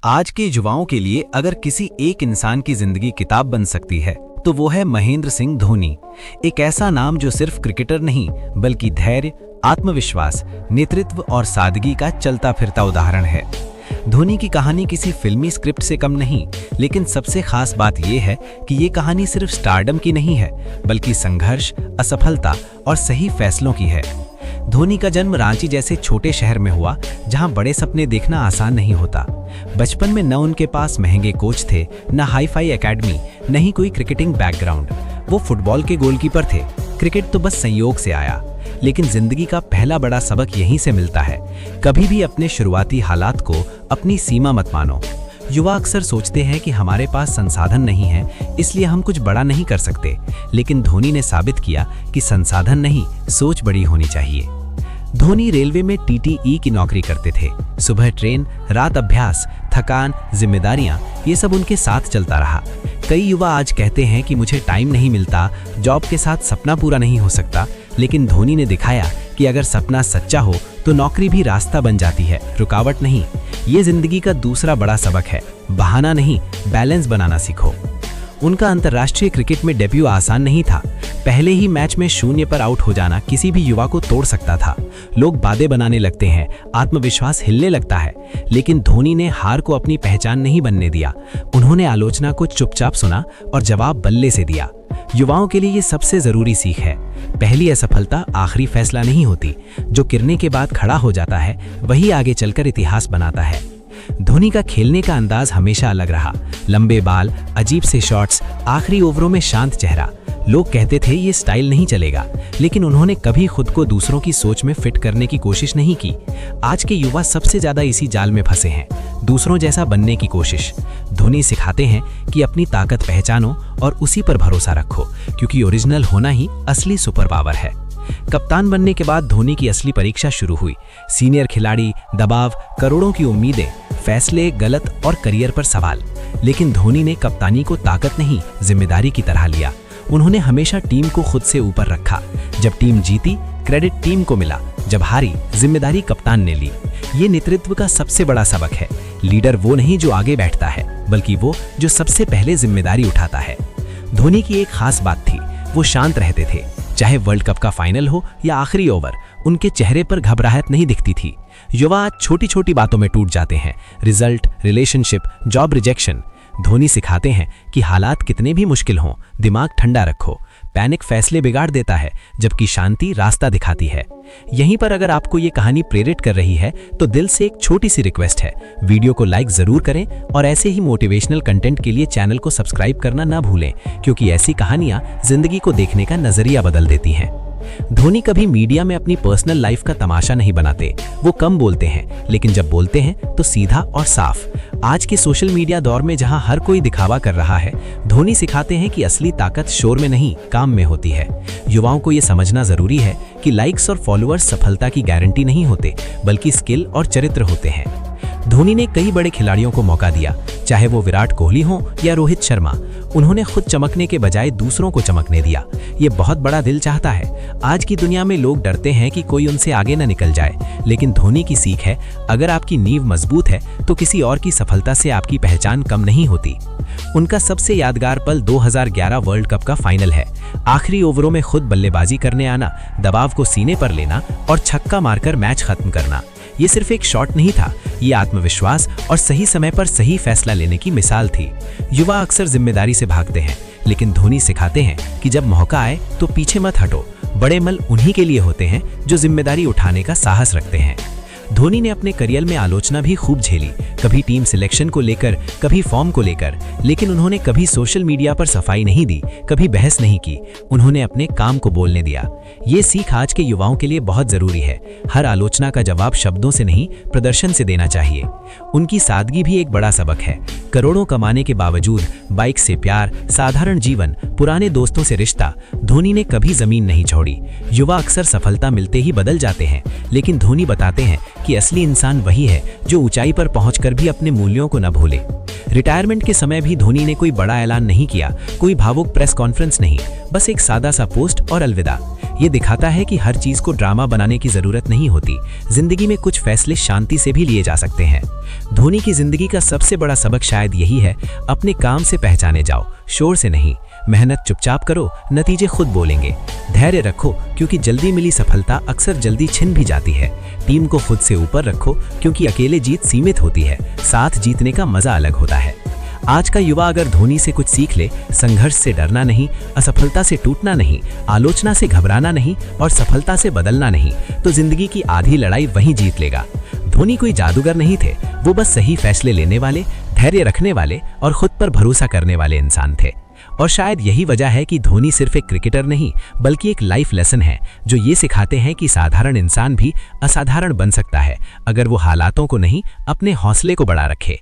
आज के युवाओं के लिए अगर किसी एक इंसान की जिंदगी किताब बन सकती है तो वो है महेंद्र सिंह धोनी। एक ऐसा नाम जो सिर्फ क्रिकेटर नहीं बल्कि धैर्य, आत्मविश्वास, नेतृत्व और सादगी का चलता फिरता उदाहरण है। धोनी की कहानी किसी फिल्मी स्क्रिप्ट से कम नहीं, लेकिन सबसे खास बात यह है कि ये कहानी सिर्फ स्टारडम की नहीं है बल्कि संघर्ष, असफलता और सही फैसलों की है। धोनी का जन्म रांची जैसे छोटे शहर में हुआ जहां बड़े सपने देखना आसान नहीं होता। बचपन में न उनके पास महंगे कोच थे, न हाई-फाई एकेडमी, न ही कोई क्रिकेटिंग बैकग्राउंड। वो फुटबॉल के गोलकीपर थे। क्रिकेट तो बस संयोग से आया। लेकिन जिंदगी का पहला बड़ा सबक यहीं से मिलता है, कभी भी अपने शुरुआती हालात को अपनी सीमा मत मानो। युवा अक्सर सोचते हैं कि हमारे पास संसाधन नहीं है इसलिए हम कुछ बड़ा नहीं कर सकते, लेकिन धोनी ने साबित किया कि संसाधन नहीं, सोच बड़ी होनी चाहिए। धोनी रेलवे में टीटीई की नौकरी करते थे। सुबह ट्रेन, रात अभ्यास, थकान, जिम्मेदारियां, ये सब उनके साथ चलता रहा। कई युवा आज कहते हैं कि मुझे टाइम नहीं मिलता, जॉब के साथ सपना पूरा नहीं हो सकता, लेकिन धोनी ने दिखाया कि अगर सपना सच्चा हो तो नौकरी भी रास्ता बन जाती है, रुकावट नहीं। ये जिंदगी का दूसरा बड़ा सबक है, बहाना नहीं, बैलेंस बनाना सीखो। उनका अंतर्राष्ट्रीय क्रिकेट में डेब्यू आसान नहीं था। पहले ही मैच में 0 पर आउट हो जाना किसी भी युवा को तोड़ सकता था। लोग बातें बनाने लगते हैं, आत्मविश्वास हिलने लगता है, लेकिन धोनी ने हार को अपनी पहचान नहीं बनने दिया। उन्होंने आलोचना को चुपचाप सुना और जवाब बल्ले से दिया। युवाओं के लिए ये सबसे जरूरी सीख है। पहली असफलता आखिरी फैसला नहीं होती। जो गिरने के बाद खड़ा हो जाता है वही आगे चलकर इतिहास बनाता है। धोनी का खेलने का अंदाज हमेशा अलग रहा। लंबे बाल, अजीब से शॉट्स, आखिरी ओवरों में शांत चेहरा। लोग कहते थे ये स्टाइल नहीं चलेगा, लेकिन उन्होंने कभी खुद को दूसरों की सोच में फिट करने की कोशिश नहीं की। आज के युवा सबसे ज्यादा इसी जाल में फंसे हैं, दूसरों जैसा बनने की कोशिश। धोनी सिखाते हैं कि अपनी ताकत पहचानो और उसी पर भरोसा रखो, क्योंकि ओरिजिनल होना ही असली सुपर पावर है। कप्तान बनने के बाद धोनी की असली परीक्षा शुरू हुई। सीनियर खिलाड़ी, दबाव, करोड़ों की उम्मीदें, फैसले गलत और करियर पर सवाल। लेकिन धोनी ने कप्तानी को ताकत नहीं, जिम्मेदारी की तरह लिया। उन्होंने हमेशा टीम को खुद से ऊपर रखा। जब टीम जीती, क्रेडिट टीम को मिला। जब हारी, जिम्मेदारी कप्तान ने ली। ये नेतृत्व का सबसे बड़ा सबक है। लीडर वो नहीं जो आगे बैठता है, बल्कि वो जो सबसे पहले जिम्मेदारी उठाता है। धोनी की एक खास बात थी, वो शांत रहते थे। चाहे वर्ल्ड कप का फाइनल हो या आखिरी ओवर, उनके चेहरे पर घबराहट नहीं दिखती थी। युवा आज छोटी छोटी बातों में टूट जाते हैं, result, relationship, job rejection. Dhoni सिखाते हैं कि हालात कितने भी मुश्किल हों, दिमाग ठंडा रखो। पैनिक फैसले बिगाड़ देता है, जबकि शांति रास्ता दिखाती है। यहीं पर अगर आपको ये कहानी प्रेरित कर रही है तो दिल से एक छोटी सी रिक्वेस्ट है, वीडियो को लाइक जरूर करें और ऐसे ही मोटिवेशनल कंटेंट के लिए चैनल को सब्सक्राइब करना ना भूलें, क्योंकि ऐसी कहानियां जिंदगी को देखने का नजरिया बदल देती हैं। धोनी कभी मीडिया में अपनी पर्सनल लाइफ का तमाशा नहीं बनाते। वो कम बोलते हैं, लेकिन जब बोलते हैं तो सीधा और साफ। आज के सोशल मीडिया दौर में जहां हर कोई दिखावा कर रहा है, धोनी सिखाते हैं कि असली ताकत शोर में नहीं, काम में होती है। युवाओं को ये समझना जरूरी है कि लाइक्स और फॉलोअर्स सफलता की गारंटी नहीं होते, बल्कि स्किल और चरित्र होते हैं। धोनी ने कई बड़े खिलाड़ियों को मौका दिया, चाहे वो विराट कोहली हो या रोहित शर्मा। उन्होंने खुद चमकने के बजाय दूसरों को चमकने दिया। ये बहुत बड़ा दिल चाहता है। आज की दुनिया में लोग डरते हैं कि कोई उनसे आगे न निकल जाए, लेकिन धोनी की सीख है, अगर आपकी नींव मजबूत है तो किसी और की सफलता से आपकी पहचान कम नहीं होती। उनका सबसे यादगार पल 2011 वर्ल्ड कप का फाइनल है। आखिरी ओवरों में खुद बल्लेबाजी करने आना, दबाव को सीने पर लेना और छक्का मारकर मैच खत्म करना। ये सिर्फ एक शॉट नहीं था, ये आत्मविश्वास और सही समय पर सही फैसला लेने की मिसाल थी। युवा अक्सर जिम्मेदारी से भागते हैं, लेकिन धोनी सिखाते हैं कि जब मौका आए तो पीछे मत हटो। बड़े मल उन्हीं के लिए होते हैं जो जिम्मेदारी उठाने का साहस रखते हैं। धोनी ने अपने करियर में आलोचना भी खूब झेली, कभी टीम सिलेक्शन को लेकर, कभी फॉर्म को लेकर, लेकिन उन्होंने कभी सोशल मीडिया पर सफाई नहीं दी, कभी बहस नहीं की। उन्होंने अपने काम को बोलने दिया। ये सीख आज के युवाओं के लिए बहुत जरूरी है। हर आलोचना का जवाब शब्दों से नहीं, प्रदर्शन से देना चाहिए। उनकी सादगी भी एक बड़ा सबक है। करोड़ों कमाने के बावजूद बाइक से प्यार, साधारण जीवन, पुराने दोस्तों से रिश्ता, धोनी ने कभी जमीन नहीं छोड़ी। युवा अक्सर सफलता मिलते ही बदल जाते हैं, लेकिन धोनी बताते हैं कि असली इंसान वही है जो ऊंचाई पर पहुंचकर भी अपने मूल्यों को न भूले। रिटायरमेंट के समय भी धोनी ने कोई बड़ा ऐलान नहीं किया, कोई भावुक प्रेस कॉन्फ्रेंस नहीं, बस एक सादा सा पोस्ट और अलविदा। ये दिखाता है कि हर चीज को ड्रामा बनाने की जरूरत नहीं होती। जिंदगी में कुछ फैसले शांति से भी लिए जा सकते हैं। धोनी की जिंदगी का सबसे बड़ा सबक शायद यही है, अपने काम से पहचाने जाओ, शोर से नहीं। मेहनत चुपचाप करो, नतीजे खुद बोलेंगे। धैर्य रखो, क्योंकि जल्दी मिली सफलता अक्सर जल्दी छिन भी जाती है। टीम को खुद से ऊपर रखो, क्योंकि अकेले जीत सीमित होती है, साथ जीतने का मजा अलग होता है। आज का युवा अगर धोनी से कुछ सीख ले, संघर्ष से डरना नहीं, असफलता से टूटना नहीं, आलोचना से घबराना नहीं और सफलता से बदलना नहीं, तो जिंदगी की आधी लड़ाई वहीं जीत लेगा। धोनी कोई जादूगर नहीं थे, वो बस सही फैसले लेने वाले, धैर्य रखने वाले और खुद पर भरोसा करने वाले इंसान थे। और शायद यही वजह है कि धोनी सिर्फ एक क्रिकेटर नहीं, बल्कि एक लाइफ लेसन है, जो ये सिखाते हैं कि साधारण इंसान भी असाधारण बन सकता है, अगर वो हालातों को नहीं, अपने हौसले को बढ़ा रखे।